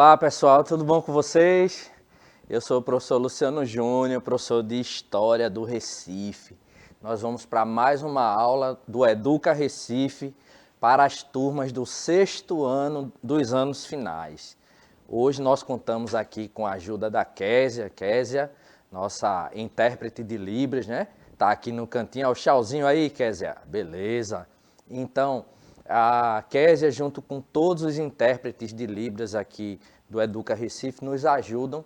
Olá pessoal, tudo bom com vocês? Eu sou o professor Luciano Júnior, professor de História do Recife. Nós vamos para mais uma aula do Educa Recife para as turmas do 6º ano dos anos finais. Hoje nós contamos aqui com a ajuda da Késia, nossa intérprete de Libras, né? Tá aqui no cantinho, ó, o tchauzinho aí, Késia, beleza. Então, a Késia, junto com todos os intérpretes de Libras aqui do Educa Recife, nos ajudam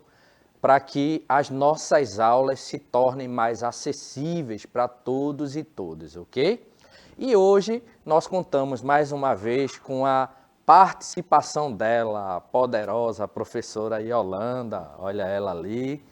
para que as nossas aulas se tornem mais acessíveis para todos e todas, ok? E hoje nós contamos mais uma vez com a participação dela, a poderosa professora Yolanda, olha ela ali,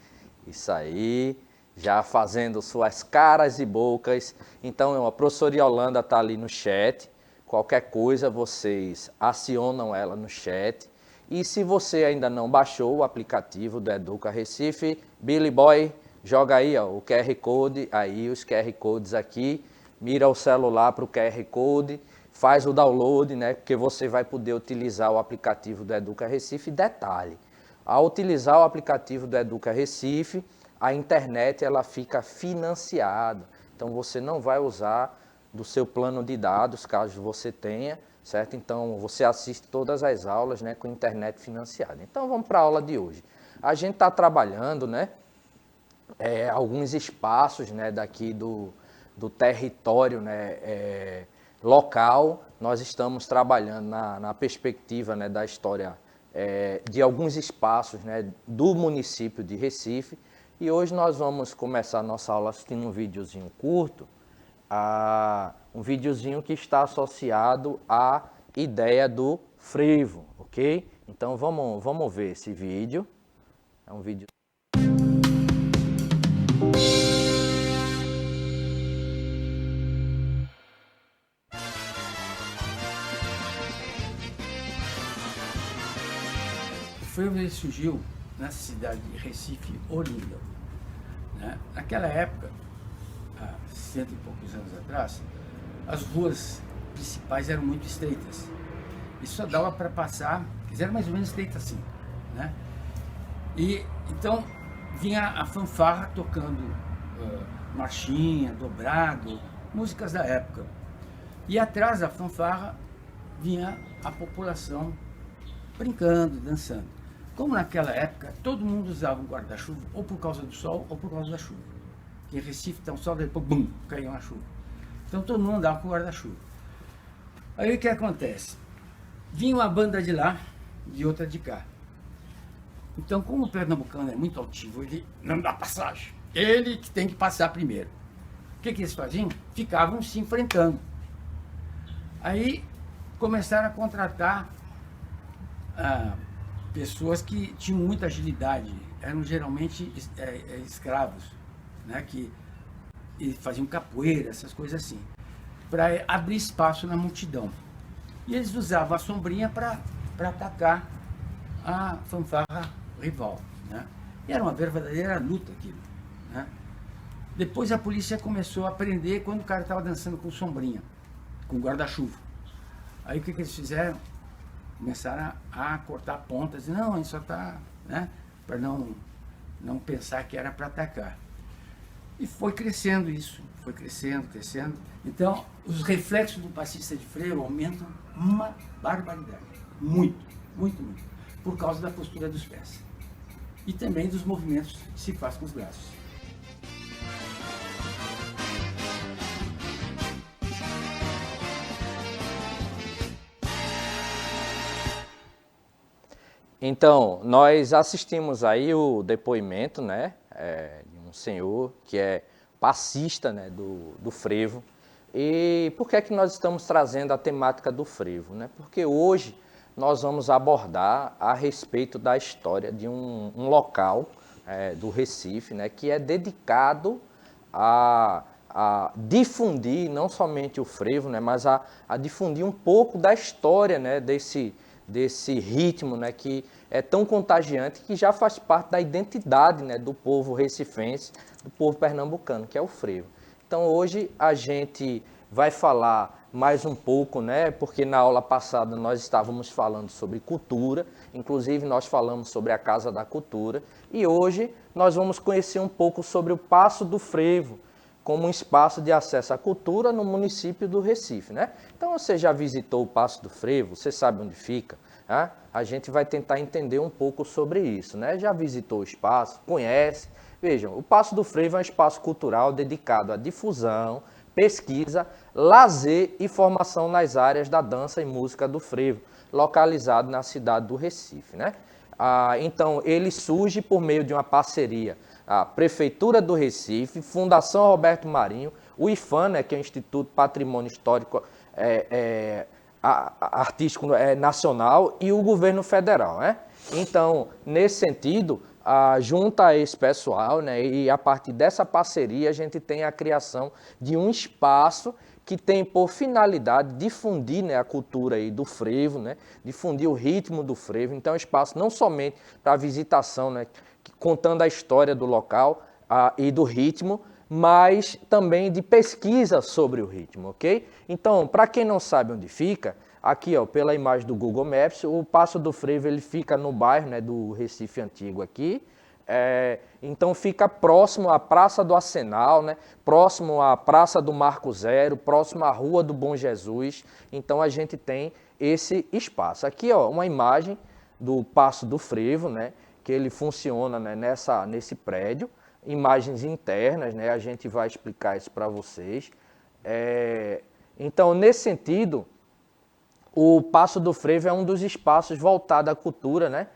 isso aí, já fazendo suas caras e bocas. Então a professora Yolanda está ali no chat, qualquer coisa vocês acionam ela no chat. E se você ainda não baixou o aplicativo do Educa Recife, Billy Boy, joga aí ó, o QR Code, aí os QR Codes aqui, mira o celular para o QR Code, faz o download, né? Porque você vai poder utilizar o aplicativo do Educa Recife. Detalhe, ao utilizar o aplicativo do Educa Recife, a internet ela fica financiada. Então você não vai usar do seu plano de dados, caso você tenha, certo? Então você assiste todas as aulas, né, com internet financiada. Então vamos para a aula de hoje. A gente está trabalhando, né, alguns espaços, né, daqui do território, né, local. Nós estamos trabalhando na perspectiva, né, da história de alguns espaços, né, do município de Recife. E hoje nós vamos começar a nossa aula assistindo um videozinho curto, um videozinho que está associado à ideia do frevo, ok? Então vamos ver esse vídeo. É um vídeo. O frevo ele surgiu na cidade de Recife, Olinda. Né? Naquela época, há 100 e poucos anos atrás, as ruas principais eram muito estreitas. E só dava para passar, era mais ou menos estreita assim. Né? E então vinha a fanfarra tocando marchinha, dobrado, músicas da época. E atrás da fanfarra vinha a população brincando, dançando. Como naquela época todo mundo usava um guarda-chuva, ou por causa do sol ou por causa da chuva. Porque em Recife tá um sol, depois bum, caiu uma chuva. Então todo mundo andava com guarda-chuva. Aí o que acontece? Vinha uma banda de lá e outra de cá. Então, como o pernambucano é muito altivo, ele não dá passagem. Ele que tem que passar primeiro. O que eles faziam? Ficavam se enfrentando. Aí começaram a contratar pessoas que tinham muita agilidade, eram geralmente escravos, né, que faziam capoeira, essas coisas assim, para abrir espaço na multidão. E eles usavam a sombrinha para atacar a fanfarra rival. Né? E era uma verdadeira luta aquilo. Né? Depois a polícia começou a prender quando o cara estava dançando com sombrinha, com guarda-chuva. Aí o que eles fizeram? Começaram a cortar pontas, não, ele só está, né, para não pensar que era para atacar. E foi crescendo isso, foi crescendo. Então, os reflexos do passista de frevo aumentam uma barbaridade, muito, por causa da postura dos pés. E também dos movimentos que se faz com os braços. Então, nós assistimos aí o depoimento, né, de um senhor que é passista, né, do frevo. E por que é que nós estamos trazendo a temática do frevo? Né? Porque hoje nós vamos abordar a respeito da história de um local do Recife, né, que é dedicado a difundir não somente o frevo, né, mas a difundir um pouco da história, né, desse ritmo, né, que é tão contagiante, que já faz parte da identidade, né, do povo recifense, do povo pernambucano, que é o frevo. Então hoje a gente vai falar mais um pouco, né? Porque na aula passada nós estávamos falando sobre cultura, inclusive nós falamos sobre a Casa da Cultura, e hoje nós vamos conhecer um pouco sobre o Paço do Frevo, como um espaço de acesso à cultura no município do Recife, né? Então você já visitou o Paço do Frevo, você sabe onde fica, né? A gente vai tentar entender um pouco sobre isso, né? Já visitou o espaço, conhece? Vejam, o Paço do Frevo é um espaço cultural dedicado à difusão, pesquisa, lazer e formação nas áreas da dança e música do frevo, localizado na cidade do Recife, né? Então, ele surge por meio de uma parceria, a Prefeitura do Recife, Fundação Roberto Marinho, o IPHAN, né, que é o Instituto Patrimônio Histórico Artístico Nacional, e o Governo Federal, né? Então, nesse sentido, junta esse pessoal, né, e a partir dessa parceria a gente tem a criação de um espaço que tem por finalidade difundir, né, a cultura aí do frevo, né, difundir o ritmo do frevo. Então é um espaço não somente para visitação, né, contando a história do local e do ritmo, mas também de pesquisa sobre o ritmo, ok? Então, para quem não sabe onde fica, aqui, ó, pela imagem do Google Maps, o Paço do Frevo ele fica no bairro, né, do Recife Antigo aqui. Então fica próximo à Praça do Arsenal, né, próximo à Praça do Marco Zero, próximo à Rua do Bom Jesus. Então a gente tem esse espaço. Aqui, ó, uma imagem do Paço do Frevo, né, que ele funciona, né, nesse prédio. Imagens internas, né, a gente vai explicar isso para vocês. Então, nesse sentido, o Paço do Frevo é um dos espaços voltados à cultura, né,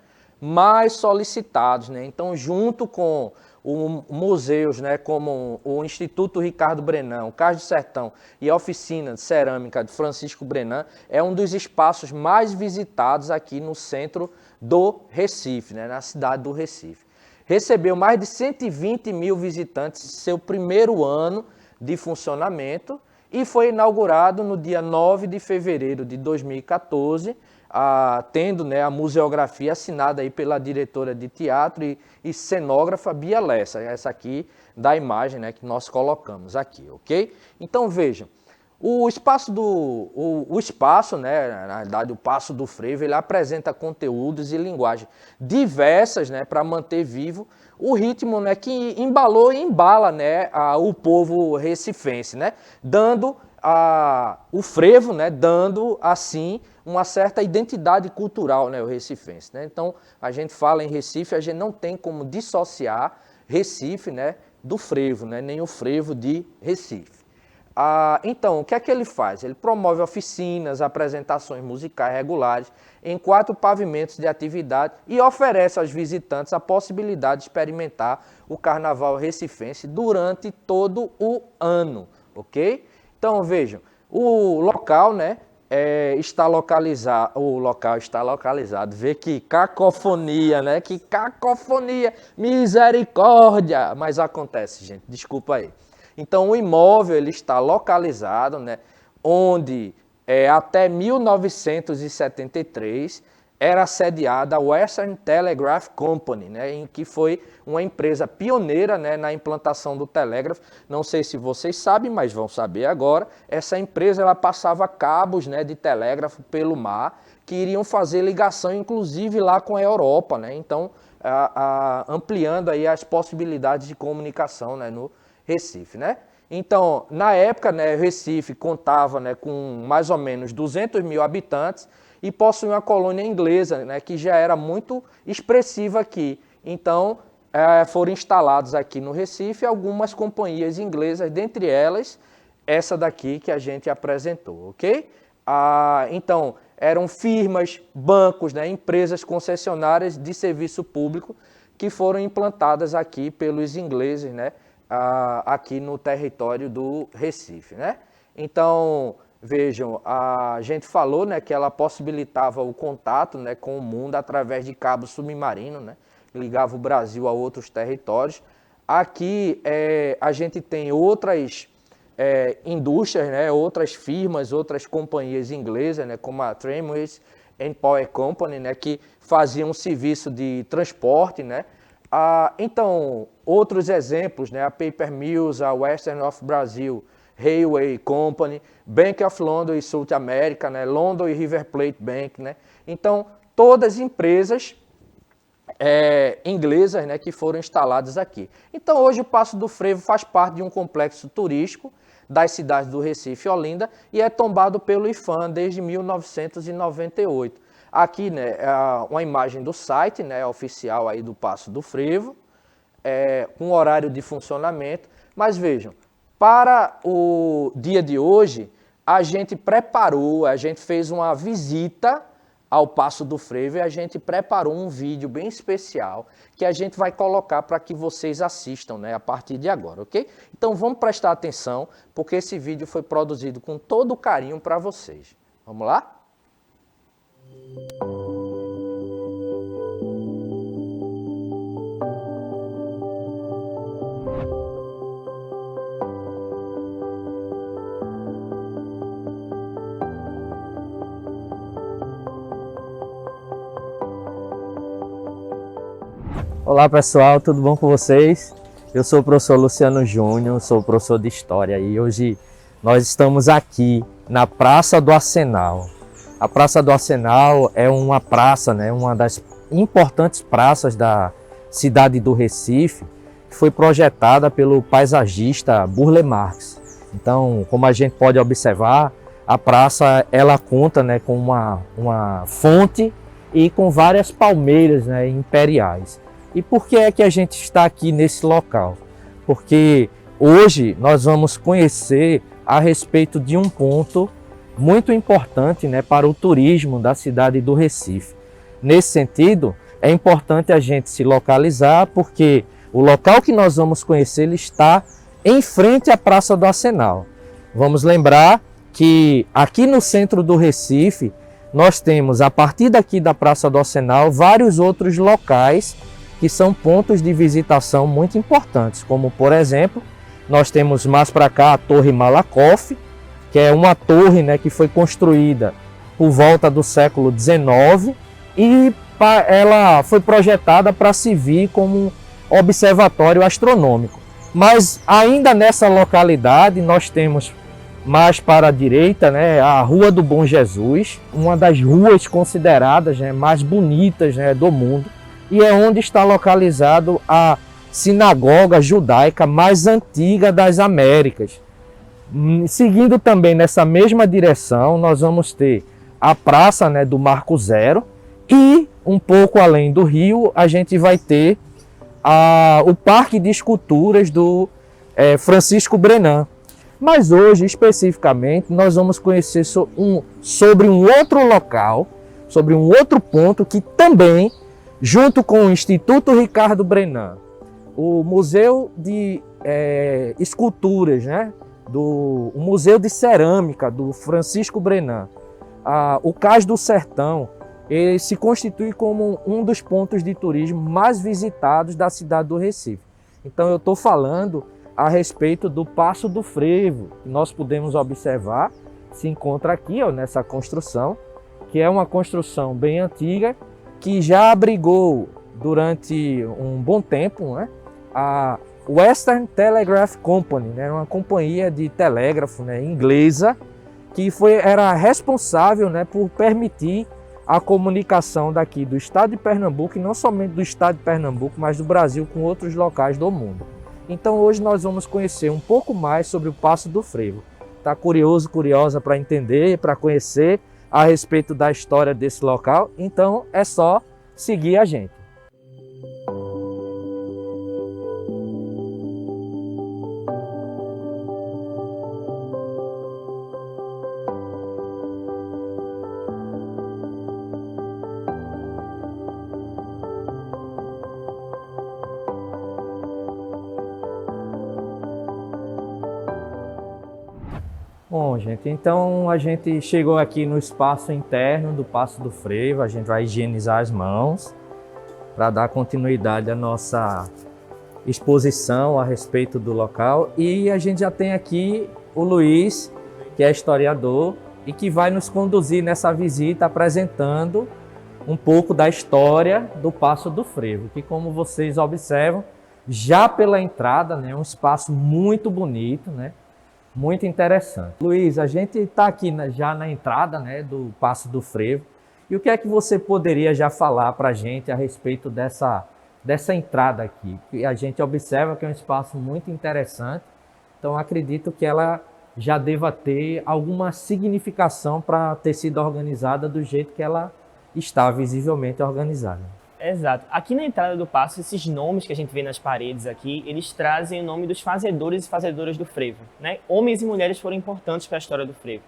mais solicitados, né? Então, junto com museus, né, como o Instituto Ricardo Brenan, o Cais do Sertão e a Oficina de Cerâmica de Francisco Brenan, é um dos espaços mais visitados aqui no centro do Recife, né, na cidade do Recife. Recebeu mais de 120 mil visitantes em seu primeiro ano de funcionamento e foi inaugurado no dia 9 de fevereiro de 2014, tendo, né, a museografia assinada aí pela diretora de teatro e cenógrafa Bia Lessa, essa aqui da imagem, né, que nós colocamos aqui, ok? Então vejam, o espaço, né, na verdade o Paço do Frevo, ele apresenta conteúdos e linguagens diversas, né, para manter vivo o ritmo, né, que embalou e embala, né, o povo recifense, né, dando o frevo, né, dando assim uma certa identidade cultural, né, o recifense, né? Então a gente fala em Recife, a gente não tem como dissociar Recife, né, do frevo, né, nem o frevo de Recife. Então, o que é que ele faz? Ele promove oficinas, apresentações musicais regulares em 4 pavimentos de atividade e oferece aos visitantes a possibilidade de experimentar o carnaval recifense durante todo o ano, ok? Então, vejam, o local, né, está localizado, vê que cacofonia, né, que cacofonia, misericórdia, mas acontece, gente, desculpa aí. Então, o imóvel ele está localizado, né, onde até 1973 era sediada a Western Telegraph Company, né, em que foi uma empresa pioneira, né, na implantação do telégrafo. Não sei se vocês sabem, mas vão saber agora. Essa empresa ela passava cabos, né, de telégrafo pelo mar que iriam fazer ligação, inclusive lá com a Europa, né? Então, ampliando aí as possibilidades de comunicação, né, no Recife, né? Então, na época, né, Recife contava, né, com mais ou menos 200 mil habitantes e possuía uma colônia inglesa, né, que já era muito expressiva aqui. Então, foram instalados aqui no Recife algumas companhias inglesas, dentre elas essa daqui que a gente apresentou, ok? Então, eram firmas, bancos, né, empresas concessionárias de serviço público que foram implantadas aqui pelos ingleses, né, aqui no território do Recife, né? Então, vejam, a gente falou, né, que ela possibilitava o contato, né, com o mundo através de cabo submarino, né, ligava o Brasil a outros territórios. Aqui a gente tem outras indústrias, né, outras firmas, outras companhias inglesas, né, como a Tramways and Power Company, né, que faziam um serviço de transporte, né. Então, outros exemplos, né, a Paper Mills, a Western of Brazil, Railway Company, Bank of London e South America, né? London e River Plate Bank, né? Então, todas empresas inglesas, né, que foram instaladas aqui. Então, hoje o Passo do Frevo faz parte de um complexo turístico das cidades do Recife e Olinda e é tombado pelo IPHAN desde 1998. Aqui, né, é uma imagem do site, né, oficial aí do Passo do Frevo, com horário de funcionamento. Mas vejam, para o dia de hoje, a gente preparou, a gente fez uma visita ao Passo do Frevo e a gente preparou um vídeo bem especial que a gente vai colocar para que vocês assistam, né, a partir de agora, ok? Então vamos prestar atenção, porque esse vídeo foi produzido com todo o carinho para vocês. Vamos lá? Olá pessoal, tudo bom com vocês? Eu sou o professor Luciano Júnior, sou professor de História e hoje nós estamos aqui na Praça do Arsenal. A Praça do Arsenal é uma praça, né, uma das importantes praças da cidade do Recife, que foi projetada pelo paisagista Burle Marx. Então, como a gente pode observar, a praça ela conta, né, com uma fonte e com várias palmeiras, né, imperiais. E por que é que a gente está aqui nesse local? Porque hoje nós vamos conhecer a respeito de um ponto muito importante, né, para o turismo da cidade do Recife. Nesse sentido, é importante a gente se localizar, porque o local que nós vamos conhecer ele está em frente à Praça do Arsenal. Vamos lembrar que aqui no centro do Recife, nós temos, a partir daqui da Praça do Arsenal, vários outros locais que são pontos de visitação muito importantes, como por exemplo, nós temos mais para cá a Torre Malakoff, que é uma torre, né, que foi construída por volta do século XIX e ela foi projetada para servir como observatório astronômico. Mas ainda nessa localidade nós temos mais para a direita, né, a Rua do Bom Jesus, uma das ruas consideradas, né, mais bonitas, né, do mundo, e é onde está localizado a sinagoga judaica mais antiga das Américas. Seguindo também nessa mesma direção, nós vamos ter a praça, né, do Marco Zero e um pouco além do rio a gente vai ter o Parque de Esculturas do Francisco Brenan. Mas hoje, especificamente, nós vamos conhecer sobre um outro local, sobre um outro ponto que também, junto com o Instituto Ricardo Brenan, o Museu de Esculturas, né, o Museu de Cerâmica do Francisco Brenan, o Cais do Sertão, ele se constitui como um dos pontos de turismo mais visitados da cidade do Recife. Então eu estou falando a respeito do Passo do Frevo, que nós podemos observar, se encontra aqui, ó, nessa construção, que é uma construção bem antiga, que já abrigou durante um bom tempo, né, a Western Telegraph Company, né, uma companhia de telégrafo, né, inglesa, que era responsável, né, por permitir a comunicação daqui do estado de Pernambuco, e não somente do estado de Pernambuco, mas do Brasil com outros locais do mundo. Então hoje nós vamos conhecer um pouco mais sobre o Passo do Frevo. Está curioso, curiosa para entender, para conhecer a respeito da história desse local? Então é só seguir a gente. Bom, gente, então a gente chegou aqui no espaço interno do Passo do Frevo. A gente vai higienizar as mãos para dar continuidade à nossa exposição a respeito do local. E a gente já tem aqui o Luiz, que é historiador e que vai nos conduzir nessa visita apresentando um pouco da história do Passo do Frevo, que, como vocês observam, já pela entrada, né, é um espaço muito bonito, né? muito interessante. Luiz, a gente está aqui já na entrada, né, do Passo do Frevo. E o que é que você poderia já falar para a gente a respeito dessa entrada aqui? Que a gente observa que é um espaço muito interessante, então acredito que ela já deva ter alguma significação para ter sido organizada do jeito que ela está visivelmente organizada. Exato. Aqui na entrada do passo, esses nomes que a gente vê nas paredes aqui, eles trazem o nome dos fazedores e fazedoras do frevo, né? Homens e mulheres foram importantes para a história do frevo.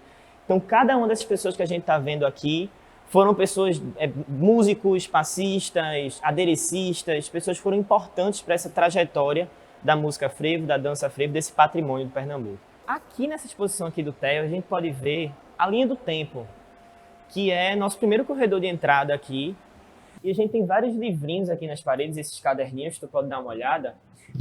Então, cada uma dessas pessoas que a gente está vendo aqui foram pessoas, músicos, passistas, aderecistas, pessoas que foram importantes para essa trajetória da música frevo, da dança frevo, desse patrimônio do Pernambuco. Aqui nessa exposição aqui do TEL, a gente pode ver a linha do tempo, que é nosso primeiro corredor de entrada aqui. E a gente tem vários livrinhos aqui nas paredes, esses caderninhos, tu pode dar uma olhada.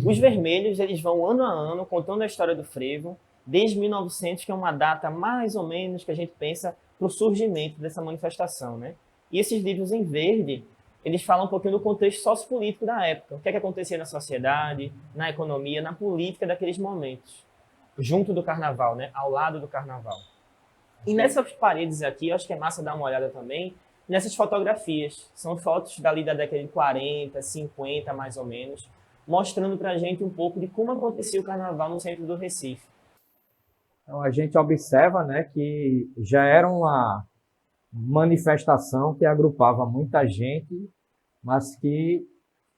Os vermelhos, eles vão ano a ano contando a história do frevo, desde 1900, que é uma data mais ou menos que a gente pensa para o surgimento dessa manifestação, né? E esses livros em verde, eles falam um pouquinho do contexto sociopolítico da época. O que é que acontecia na sociedade, na economia, na política daqueles momentos. Junto do carnaval, né? Ao lado do carnaval. E nessas paredes aqui, eu acho que é massa dar uma olhada também, nessas fotografias. São fotos dali da década de 40, 50 mais ou menos, mostrando pra gente um pouco de como acontecia o carnaval no centro do Recife. Então a gente observa, né, que já era uma manifestação que agrupava muita gente, mas que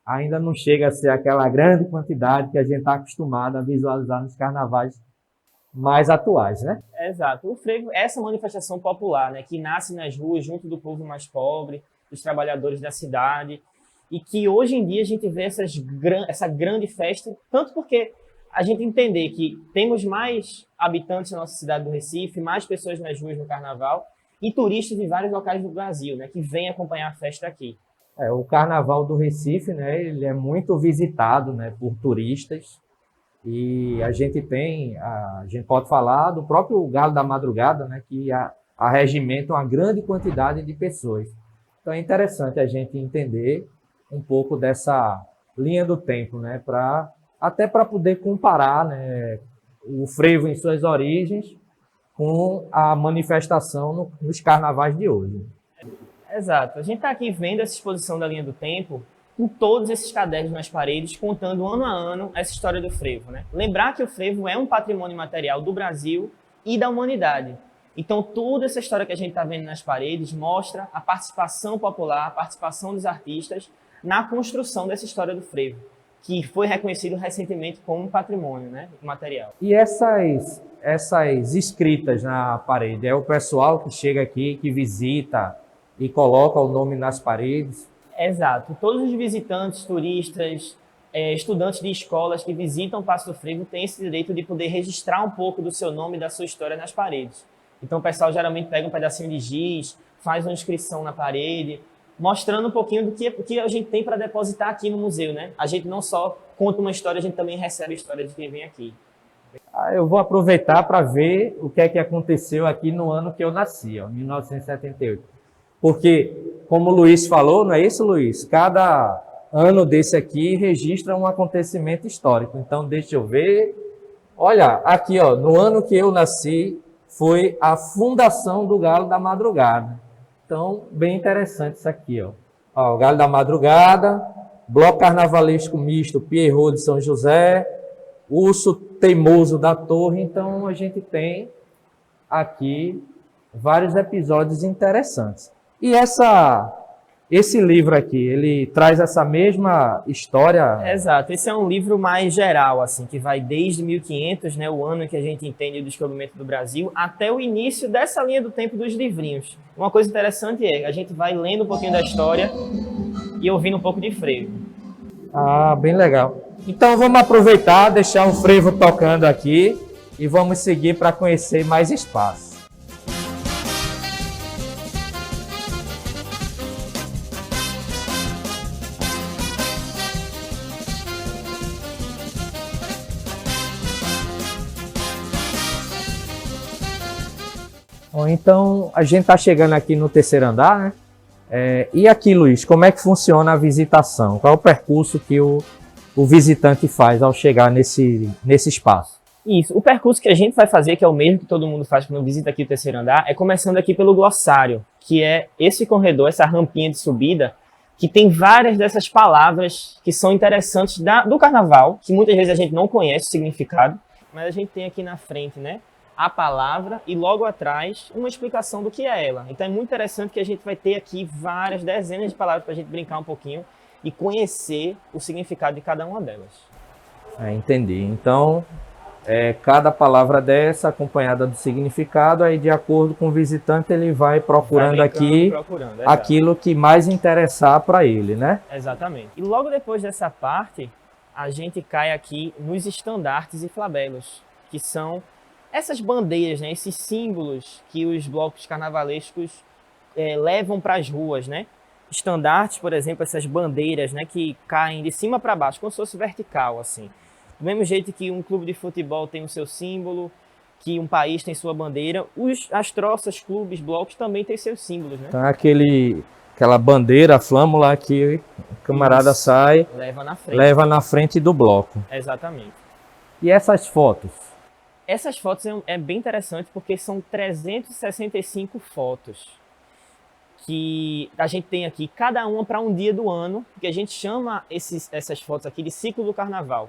ainda não chega a ser aquela grande quantidade que a gente está acostumado a visualizar nos carnavais mais atuais, né? Exato. O frevo é essa manifestação popular, né, que nasce nas ruas junto do povo mais pobre, dos trabalhadores da cidade, e que hoje em dia a gente vê essa grande festa, tanto porque a gente entender que temos mais habitantes na nossa cidade do Recife, mais pessoas nas ruas no carnaval, e turistas de vários locais do Brasil, né, que vêm acompanhar a festa aqui. O carnaval do Recife, né, ele é muito visitado, né, por turistas. E a gente pode falar do próprio Galo da Madrugada, né, que arregimenta uma grande quantidade de pessoas. Então é interessante a gente entender um pouco dessa linha do tempo, né, até para poder comparar, né, o frevo em suas origens com a manifestação nos carnavais de hoje. Exato. A gente está aqui vendo essa exposição da linha do tempo com todos esses cadernos nas paredes, contando ano a ano essa história do frevo, né? Lembrar que o frevo é um patrimônio material do Brasil e da humanidade. Então, toda essa história que a gente está vendo nas paredes mostra a participação popular, a participação dos artistas na construção dessa história do frevo, que foi reconhecido recentemente como um patrimônio, né, material. E essas escritas na parede, é o pessoal que chega aqui, que visita e coloca o nome nas paredes? Exato. Todos os visitantes, turistas, estudantes de escolas que visitam o Passo do Frevo têm esse direito de poder registrar um pouco do seu nome e da sua história nas paredes. Então o pessoal geralmente pega um pedacinho de giz, faz uma inscrição na parede, mostrando um pouquinho do que a gente tem para depositar aqui no museu, né? A gente não só conta uma história, a gente também recebe a história de quem vem aqui. Eu vou aproveitar para ver o que é que aconteceu aqui no ano que eu nasci, ó, 1978. Porque, como o Luiz falou, não é isso, Luiz? Cada ano desse aqui registra um acontecimento histórico. Então, deixa eu ver. Olha, aqui, ó, no ano que eu nasci, foi a fundação do Galo da Madrugada. Então, bem interessante isso aqui, ó. Ó, o Galo da Madrugada, Bloco Carnavalesco Misto Pierrot de São José, Urso Teimoso da Torre. Então, a gente tem aqui vários episódios interessantes. E esse livro aqui, ele traz essa mesma história? Exato, esse é um livro mais geral, assim, que vai desde 1500, né, o ano que a gente entende o descobrimento do Brasil, até o início dessa linha do tempo dos livrinhos. Uma coisa interessante é, a gente vai lendo um pouquinho da história e ouvindo um pouco de frevo. Ah, bem legal. Então vamos aproveitar, deixar o frevo tocando aqui e vamos seguir para conhecer mais espaço. Bom, então, a gente está chegando aqui no terceiro andar, né? E aqui, Luiz, como é que funciona a visitação? Qual é o percurso que o visitante faz ao chegar nesse espaço? Isso. O percurso que a gente vai fazer, que é o mesmo que todo mundo faz quando visita aqui o terceiro andar, é começando aqui pelo glossário, que é esse corredor, essa rampinha de subida, que tem várias dessas palavras que são interessantes do carnaval, que muitas vezes a gente não conhece o significado, mas a gente tem aqui na frente, né, a palavra e logo atrás uma explicação do que é ela. Então é muito interessante que a gente vai ter aqui várias dezenas de palavras para a gente brincar um pouquinho e conhecer o significado de cada uma delas. Entendi. Então, cada palavra dessa acompanhada do significado, aí de acordo com o visitante ele vai procurando aquilo que mais interessar para ele, né? Exatamente. E logo depois dessa parte, a gente cai aqui nos estandartes e flabelos, que são essas bandeiras, né? Esses símbolos que os blocos carnavalescos levam para as ruas, né? Estandartes, por exemplo, essas bandeiras, né, que caem de cima para baixo, como se fosse vertical, assim. Do mesmo jeito que um clube de futebol tem o seu símbolo, que um país tem sua bandeira, as troças, clubes, blocos também têm seus símbolos, né? Então aquela bandeira, a flâmula que o camarada sai, leva na frente do bloco. Exatamente. E essas fotos? Essas fotos é bem interessante porque são 365 fotos que a gente tem aqui, cada uma para um dia do ano, que a gente chama essas fotos aqui de ciclo do carnaval,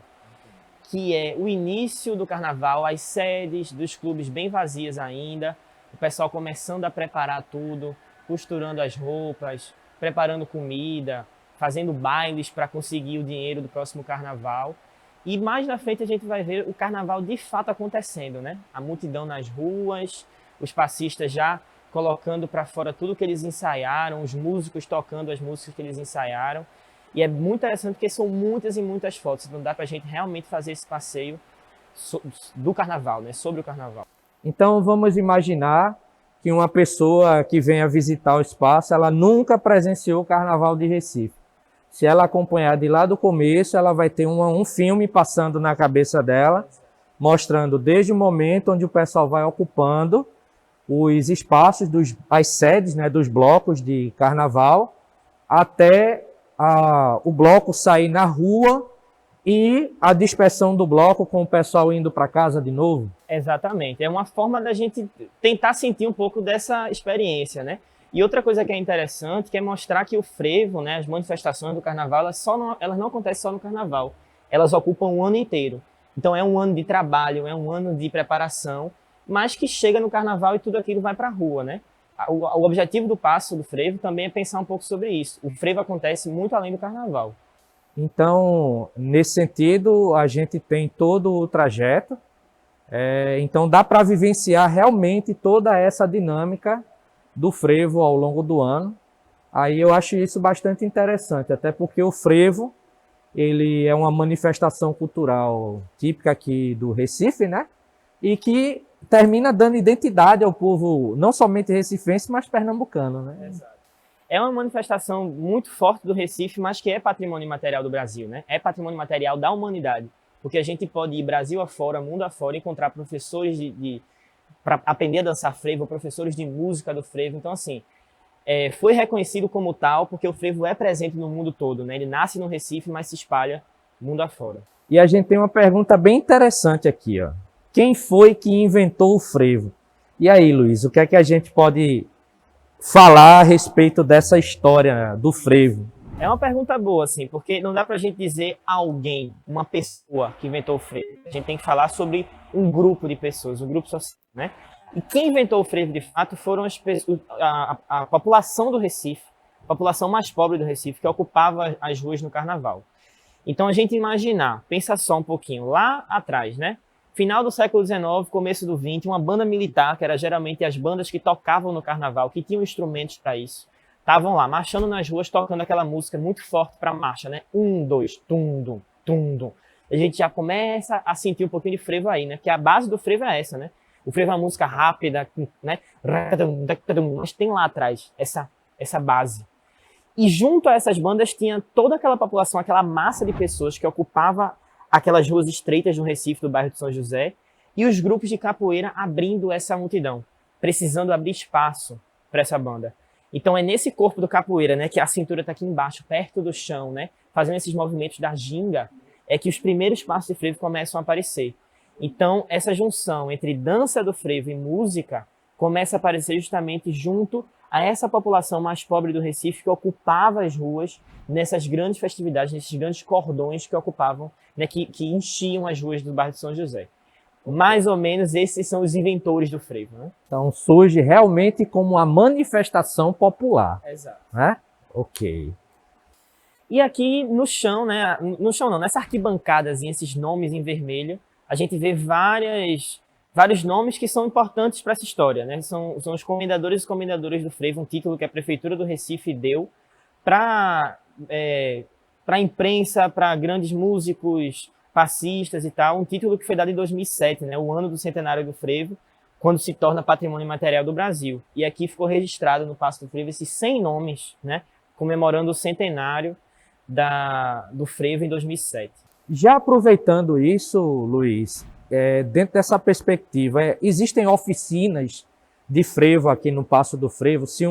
que é o início do carnaval, as sedes dos clubes bem vazias ainda, o pessoal começando a preparar tudo, costurando as roupas, preparando comida, fazendo bailes para conseguir o dinheiro do próximo carnaval. E mais na frente a gente vai ver o carnaval de fato acontecendo, né? A multidão nas ruas, os passistas já colocando para fora tudo que eles ensaiaram, os músicos tocando as músicas que eles ensaiaram. E é muito interessante porque são muitas e muitas fotos, então dá para a gente realmente fazer esse passeio do carnaval, né? Sobre o carnaval. Então vamos imaginar que uma pessoa que venha visitar o espaço, ela nunca presenciou o Carnaval de Recife. Se ela acompanhar de lá do começo, ela vai ter um filme passando na cabeça dela, mostrando desde o momento onde o pessoal vai ocupando os espaços, as sedes, né, dos blocos de carnaval, até o bloco sair na rua e a dispersão do bloco com o pessoal indo para casa de novo. Exatamente. É uma forma da gente tentar sentir um pouco dessa experiência, né? E outra coisa que é interessante, que é mostrar que o frevo, né, as manifestações do carnaval, elas não acontecem só no carnaval. Elas ocupam o ano inteiro. Então é um ano de trabalho, é um ano de preparação, mas que chega no carnaval e tudo aquilo vai para a rua, né? O objetivo do passo do frevo também é pensar um pouco sobre isso. O frevo acontece muito além do carnaval. Então, nesse sentido, a gente tem todo o trajeto. Então dá para vivenciar realmente toda essa dinâmica do frevo ao longo do ano. Aí eu acho isso bastante interessante, até porque o frevo ele é uma manifestação cultural típica aqui do Recife, né? E que termina dando identidade ao povo, não somente recifense, mas pernambucano, né? Exato. É uma manifestação muito forte do Recife, mas que é patrimônio material do Brasil, né? É patrimônio material da humanidade. Porque a gente pode ir Brasil afora, mundo afora, e encontrar professores para aprender a dançar frevo, professores de música do frevo. Então, assim, foi reconhecido como tal porque o frevo é presente no mundo todo, né? Ele nasce no Recife, mas se espalha mundo afora. E a gente tem uma pergunta bem interessante aqui, ó. Quem foi que inventou o frevo? E aí, Luiz, o que é que a gente pode falar a respeito dessa história do frevo? É uma pergunta boa, assim, porque não dá pra gente dizer alguém, uma pessoa que inventou o frevo. A gente tem que falar sobre um grupo de pessoas, um grupo social, né? E quem inventou o frevo, de fato, foram a população do Recife, a população mais pobre do Recife, que ocupava as ruas no carnaval. Então, a gente imaginar, pensa só um pouquinho, lá atrás, né? Final do século XIX, começo do XX, uma banda militar, que era geralmente as bandas que tocavam no carnaval, que tinham instrumentos para isso, estavam lá, marchando nas ruas, tocando aquela música muito forte para marcha, né? 1, 2, tum-dum, tum-dum. A gente já começa a sentir um pouquinho de frevo aí, né? Porque a base do frevo é essa, né? O frevo é uma música rápida, né? Mas tem lá atrás essa base. E junto a essas bandas tinha toda aquela população, aquela massa de pessoas que ocupava aquelas ruas estreitas do Recife, do bairro de São José, e os grupos de capoeira abrindo essa multidão, precisando abrir espaço para essa banda. Então é nesse corpo do capoeira, né, que a cintura está aqui embaixo, perto do chão, né, fazendo esses movimentos da ginga, é que os primeiros passos de frevo começam a aparecer. Então, essa junção entre dança do frevo e música começa a aparecer justamente junto a essa população mais pobre do Recife que ocupava as ruas nessas grandes festividades, nesses grandes cordões que ocupavam, né, que enchiam as ruas do bairro de São José. Mais ou menos esses são os inventores do frevo, né? Então surge realmente como uma manifestação popular, Exato. né? Ok. E aqui no chão, né, no chão não, nessa arquibancadazinha, esses nomes em vermelho, a gente vê vários nomes que são importantes para essa história, né? São os comendadores e comendadoras do frevo, um título que a Prefeitura do Recife deu para a imprensa, para grandes músicos, passistas e tal, um título que foi dado em 2007, né, o ano do centenário do frevo, quando se torna patrimônio material do Brasil. E aqui ficou registrado no Paço do Frevo esses 100 nomes, né, comemorando o centenário do frevo em 2007. Já aproveitando isso, Luiz, dentro dessa perspectiva, existem oficinas de frevo aqui no Paço do Frevo. Se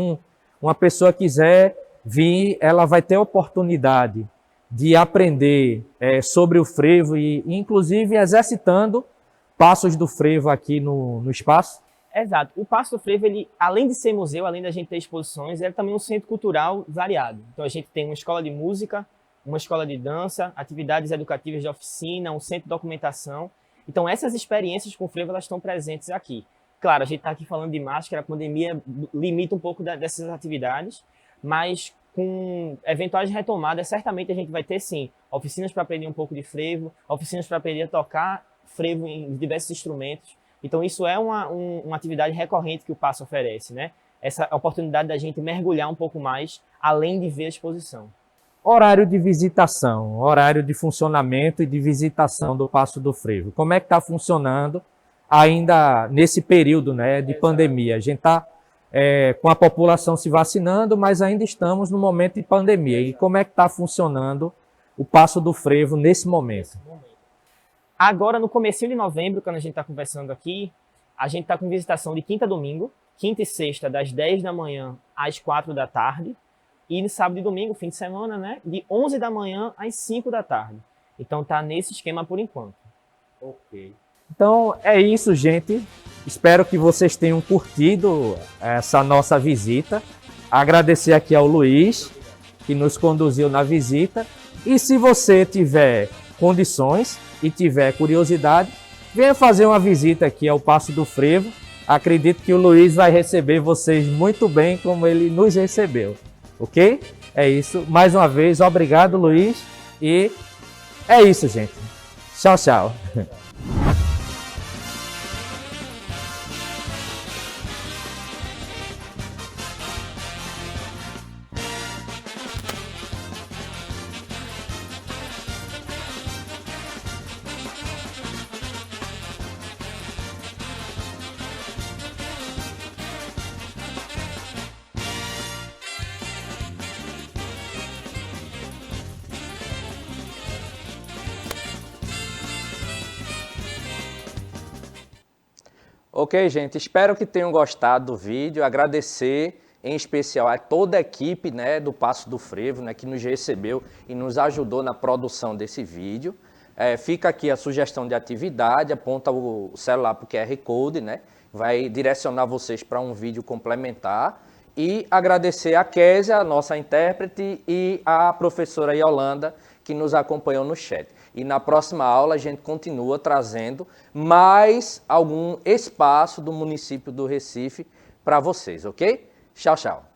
uma pessoa quiser vir, ela vai ter a oportunidade de aprender sobre o frevo e inclusive exercitando passos do frevo aqui no espaço? Exato. O Paço do Frevo, ele, além de ser museu, além da gente ter exposições, ele é também um centro cultural variado. Então a gente tem uma escola de música, uma escola de dança, atividades educativas de oficina, um centro de documentação. Então essas experiências com o frevo, elas estão presentes aqui. Claro, a gente está aqui falando de máscara, a pandemia limita um pouco dessas atividades, mas com eventuais retomadas, certamente a gente vai ter, sim, oficinas para aprender um pouco de frevo, oficinas para aprender a tocar frevo em diversos instrumentos. Então, isso é uma atividade recorrente que o Paço oferece, né? Essa oportunidade da gente mergulhar um pouco mais, além de ver a exposição. Horário de visitação, horário de funcionamento e de visitação do Paço do Frevo. Como é que está funcionando ainda nesse período, né, de pandemia? A gente está com a população se vacinando, mas ainda estamos no momento de pandemia. E como é que está funcionando o Paço do Frevo nesse momento? Agora, no comecinho de novembro, quando a gente está conversando aqui, a gente está com visitação de quinta a domingo, quinta e sexta, das 10 da manhã às 4 da tarde, e no sábado e domingo, fim de semana, né, de 11 da manhã às 5 da tarde. Então tá nesse esquema por enquanto. Ok. Então é isso, gente. Espero que vocês tenham curtido essa nossa visita. Agradecer aqui ao Luiz, que nos conduziu na visita. E se você tiver condições e tiver curiosidade, venha fazer uma visita aqui ao Paço do Frevo. Acredito que o Luiz vai receber vocês muito bem como ele nos recebeu. Ok? É isso. Mais uma vez, obrigado, Luiz. E é isso, gente. Tchau, tchau. Ok, gente, espero que tenham gostado do vídeo, agradecer em especial a toda a equipe, né, do Paço do Frevo, né, que nos recebeu e nos ajudou na produção desse vídeo. Fica aqui a sugestão de atividade, aponta o celular para o QR Code, né, vai direcionar vocês para um vídeo complementar. E agradecer a Késia, a nossa intérprete, e a professora Yolanda, que nos acompanhou no chat. E na próxima aula a gente continua trazendo mais algum espaço do município do Recife para vocês, ok? Tchau, tchau.